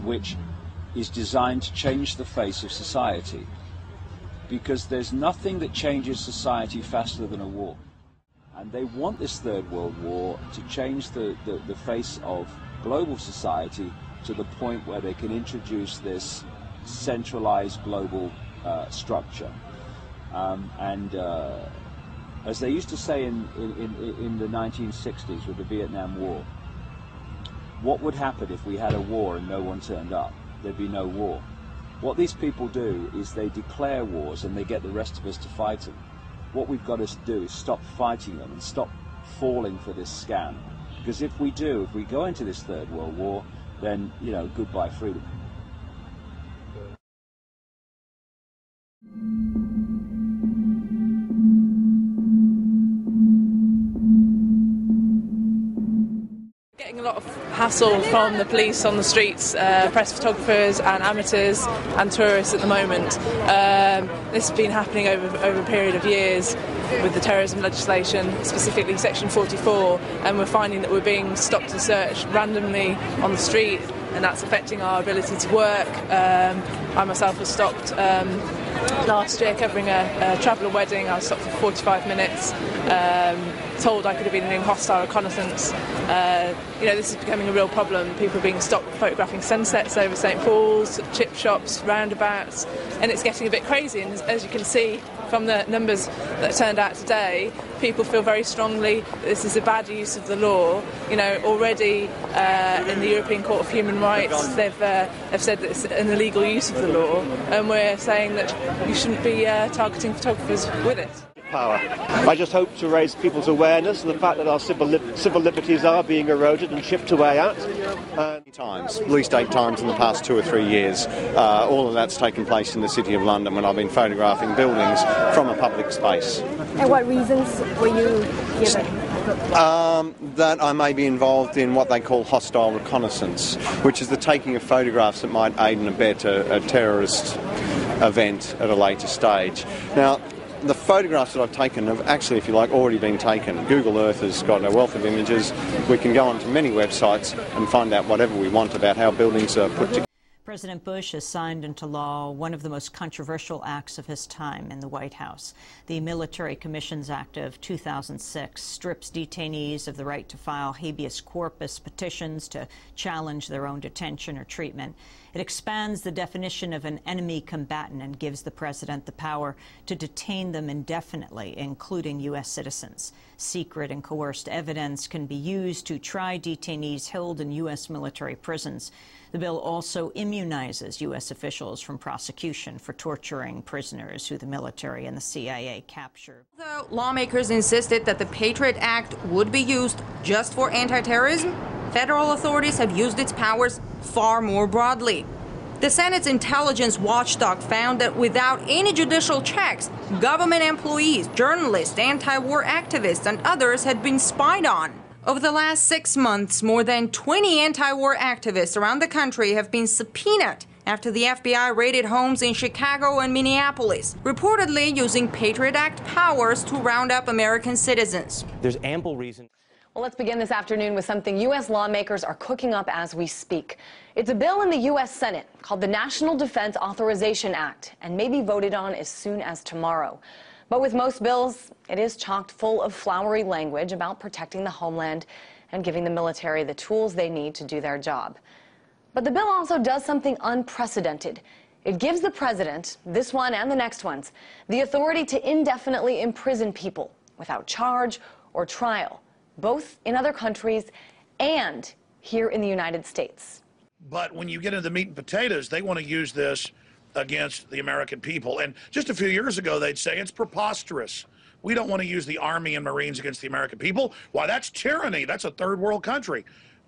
which is designed to change the face of society, because there's nothing that changes society faster than a war. And they want this Third World War to change the face of global society to the point where they can introduce this centralized global structure. As they used to say in the 1960s with the Vietnam War, what would happen if we had a war and no one turned up? There'd be no war. What these people do is they declare wars and they get the rest of us to fight them. What we've got to do is stop fighting them and stop falling for this scam. Because if we go into this Third World War, then, you know, goodbye freedom. Getting a lot of hassle from the police on the streets, press photographers and amateurs and tourists at the moment. This has been happening over a period of years with the terrorism legislation, specifically Section 44, and we're finding that we're being stopped and searched randomly on the street, and that's affecting our ability to work. I myself was stopped last year covering a traveller wedding. I was stopped for 45 minutes, told I could have been in hostile reconnaissance. This is becoming a real problem. People are being stopped photographing sunsets over St Paul's, chip shops, roundabouts, and it's getting a bit crazy. And as you can see from the numbers that turned out today, people feel very strongly that this is a bad use of the law. You know, already in the European Court of Human Rights, they've said that it's an illegal use of the law, and we're saying that you shouldn't be targeting photographers with it. Power. I just hope to raise people's awareness of the fact that our civil liberties are being eroded and chipped away at. At least 8 times in the past 2 or 3 years. All of that's taken place in the City of London when I've been photographing buildings from a public space. And what reasons were you given? That I may be involved in what they call hostile reconnaissance, which is the taking of photographs that might aid and abet a terrorist event at a later stage. Now, the photographs that I've taken have actually, if you like, already been taken. Google Earth has got a wealth of images. We can go onto many websites and find out whatever we want about how buildings are put together. President Bush has signed into law one of the most controversial acts of his time in the White House. The Military Commissions Act of 2006 strips detainees of the right to file habeas corpus petitions to challenge their own detention or treatment. It expands the definition of an enemy combatant and gives the president the power to detain them indefinitely, including U.S. citizens. Secret and coerced evidence can be used to try detainees held in U.S. military prisons. The bill also immunizes U.S. officials from prosecution for torturing prisoners who the military and the CIA captured. Although lawmakers insisted that the Patriot Act would be used just for anti-terrorism, federal authorities have used its powers far more broadly. The Senate's intelligence watchdog found that without any judicial checks, government employees, journalists, anti-war activists, and others had been spied on. Over the last 6 months, more than 20 anti-war activists around the country have been subpoenaed after the FBI raided homes in Chicago and Minneapolis, reportedly using Patriot Act powers to round up American citizens. There's ample reason. Well, let's begin this afternoon with something U.S. lawmakers are cooking up as we speak. It's a bill in the U.S. Senate called the National Defense Authorization Act and may be voted on as soon as tomorrow. But with most bills, it is chocked full of flowery language about protecting the homeland and giving the military the tools they need to do their job. But the bill also does something unprecedented. It gives the president, this one and the next ones, the authority to indefinitely imprison people without charge or trial, both in other countries and here in the United States. But when you get into the meat and potatoes, they want to use this against the American people. And just a few years ago, they'd say it's preposterous. We don't want to use the Army and Marines against the American people. Why, that's tyranny. That's a third world country.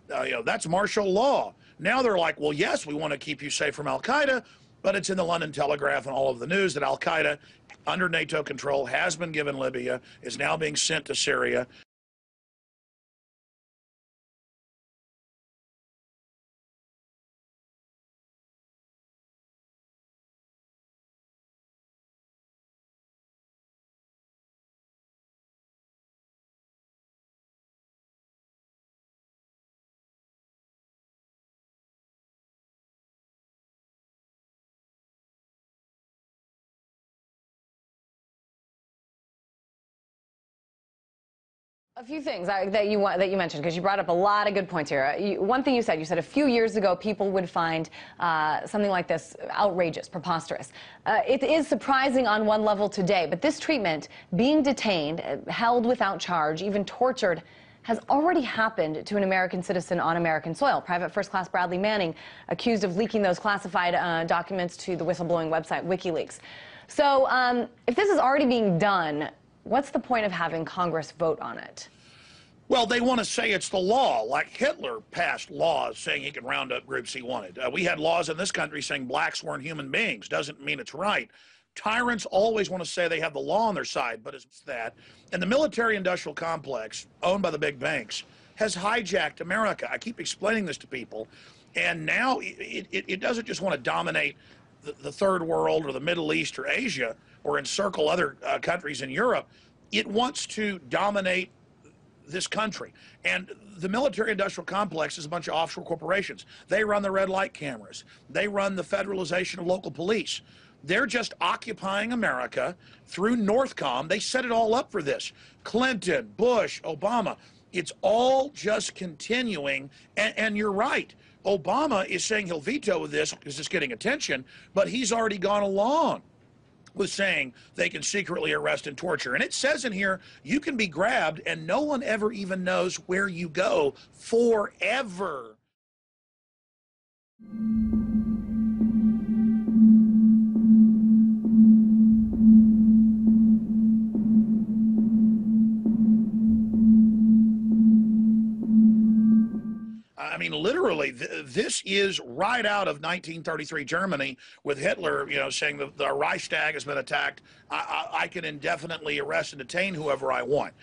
That's martial law. Now they're like, well, yes, we want to keep you safe from Al-Qaeda, but it's in the London Telegraph and all of the news that Al-Qaeda, under NATO control, has been given Libya, is now being sent to Syria. A few things that you mentioned, because you brought up a lot of good points here. One thing you said a few years ago people would find something like this outrageous, preposterous. It is surprising on one level today, but this treatment, being detained, held without charge, even tortured, has already happened to an American citizen on American soil. Private First Class Bradley Manning, accused of leaking those classified documents to the whistleblowing website WikiLeaks. So if this is already being done, what's the point of having Congress vote on it? Well, they want to say it's the law, like Hitler passed laws saying he could round up groups he wanted. We had laws in this country saying blacks weren't human beings. Doesn't mean it's right. Tyrants always want to say they have the law on their side, but it's that. And the military-industrial complex, owned by the big banks, has hijacked America. I keep explaining this to people. And now it doesn't just want to dominate the third world or the Middle East or Asia or encircle other countries in Europe. It wants to dominate this country. And the military-industrial complex is a bunch of offshore corporations. They run the red light cameras. They run the federalization of local police. They're just occupying America through Northcom. They set it all up for this. Clinton, Bush, Obama. It's all just continuing. And you're right. Obama is saying he'll veto this because it's getting attention, but he's already gone along with saying they can secretly arrest and torture. And it says in here, you can be grabbed and no one ever even knows where you go forever. I mean, literally, this is right out of 1933 Germany with Hitler, saying the Reichstag has been attacked. I can indefinitely arrest and detain whoever I want.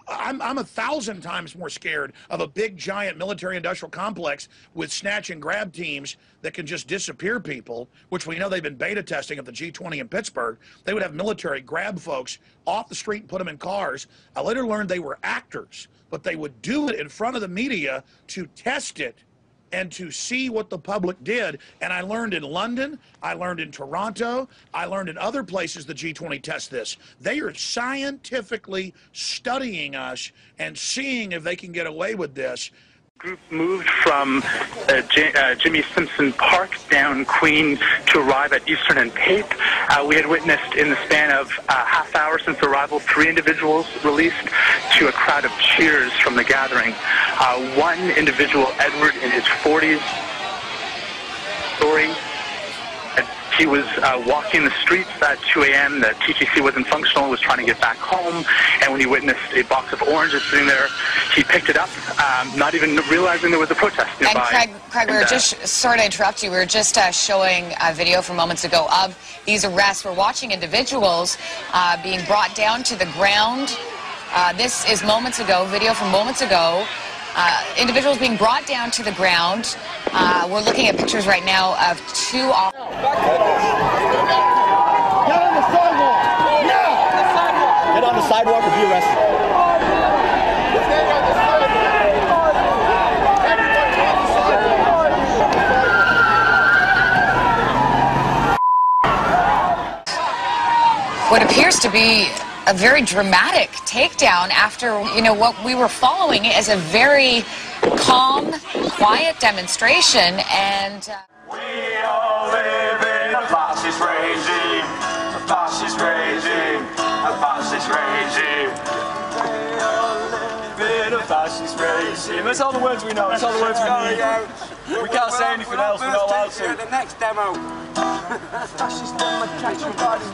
I'm 1,000 times more scared of a big, giant military-industrial complex with snatch and grab teams that can just disappear people, which we know they've been beta testing at the G20 in Pittsburgh. They would have military grab folks off the street and put them in cars. I later learned they were actors, but they would do it in front of the media to test it and to see what the public did. And I learned in London, I learned in Toronto, I learned in other places the G20 test this. They are scientifically studying us and seeing if they can get away with this. Group moved from Jimmy Simpson Park down Queen to arrive at Eastern and Pape. We had witnessed in the span of a half hour since arrival 3 individuals released to a crowd of cheers from the gathering. One individual, Edward, in his 40s, story. He was walking the streets at 2 a.m. The TTC wasn't functional, was trying to get back home, and when he witnessed a box of oranges sitting there, he picked it up, not even realizing there was a protest nearby. And Craig, we were just, sorry to interrupt you, we were just showing a video from moments ago of these arrests. We're watching individuals being brought down to the ground. This is moments ago, video from moments ago. Individuals being brought down to the ground. We're looking at pictures right now of 2 officers. Get on the sidewalk! Yeah! Get on the sidewalk or be arrested. What appears to be a very dramatic takedown after, what we were following as a very calm, quiet demonstration. And we all live in a fascist regime, a fascist regime, a fascist regime. We all live in a fascist regime. That's all the words we know. That's all the words we need. We can't say anything else. We're not allowed to. The next demo. Fascist demonstration regarding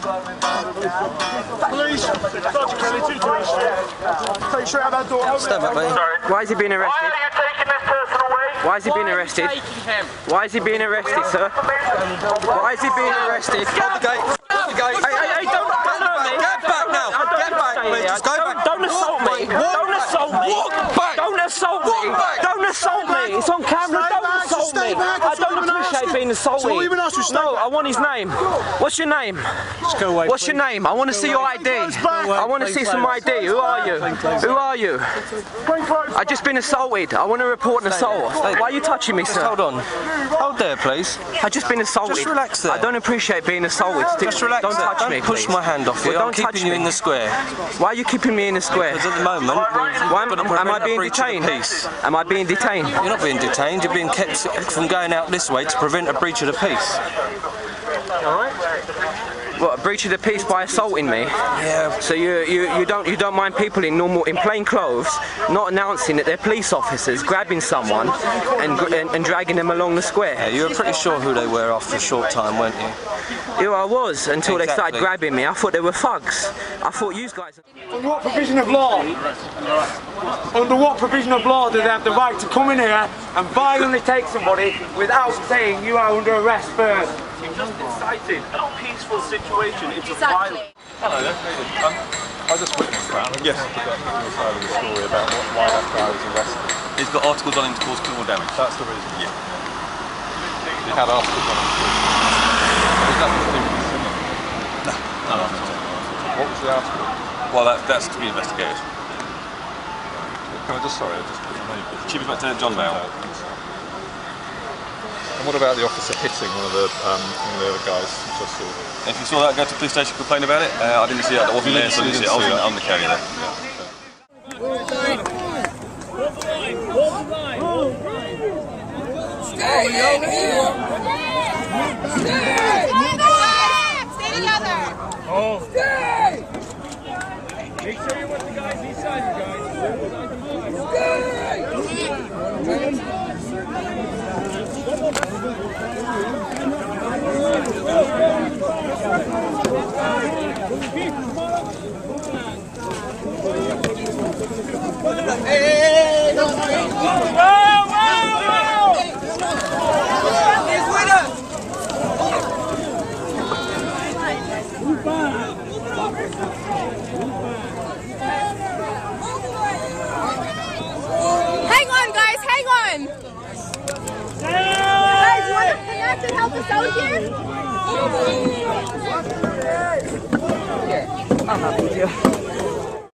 police. Dodgy Kelly, 2 Take straight out that door. Stop it, mate. Why is he being arrested? Why are you taking this person away? Why is he being arrested? Why is he being arrested, sir? Why is he being arrested? Hold the gate. Hold the gate. Hey, don't hurt me. Get back now. Get back, please. Just go back. Don't assault me. Don't assault me. Walk back. Don't assault me. Don't assault me. It's on camera. Don't assault me. I don't appreciate appreciate being assaulted. So what even asked you? No, I want his name. What's your name? Just go away. What's your name? I want to see your ID. I want to see some ID. Who are you? Who are you? I've just been assaulted. I want to report an assault. Why are you touching me, sir? Hold on. Hold there, please. I've just been assaulted. Just relax there. I don't appreciate being assaulted. Just relax. Don't touch me, Don't push please. my hand off you. Well, I'm keeping you in the square. Why are you keeping me in the square? Because at the moment, am I being detained? Am I being detained? You're not being detained. You're being kept from going out this way to prevent a breach of the peace. Alright. What, a breach of the peace by assaulting me? Yeah. So you don't mind people in plain clothes not announcing that they're police officers, grabbing someone and dragging them along the square? Yeah, you were pretty sure who they were after a short time, weren't you? Yeah, I was, until they started grabbing me. I thought they were thugs. I thought you guys... Under what provision of law? Under what provision of law do they have the right to come in here and violently take somebody without saying you are under arrest first? You've just incited a peaceful situation into violence. Hello there. I just witnessed that. Yes. I forgot your side of the story about why that guy was arrested. He's got articles on him to cause criminal damage. That's the reason. Yeah. He had articles on him too. Was that the thing with the singing? No. What was the article? Well, that's to be investigated. Can I just, sorry, I just put your name. Chief Inspector John Bale. And what about the officer hitting one of the other guys? Just saw. If you saw that, go to the police station, complain about it. I didn't see it. I wasn't there, so I didn't see it. I was on the carrier there. Stay together. Stay. Make sure you're with the guys inside, you guys. Hey, no, Hang on, guys, hang on! Guys, you want to connect and help us out here? Here, I'll help you.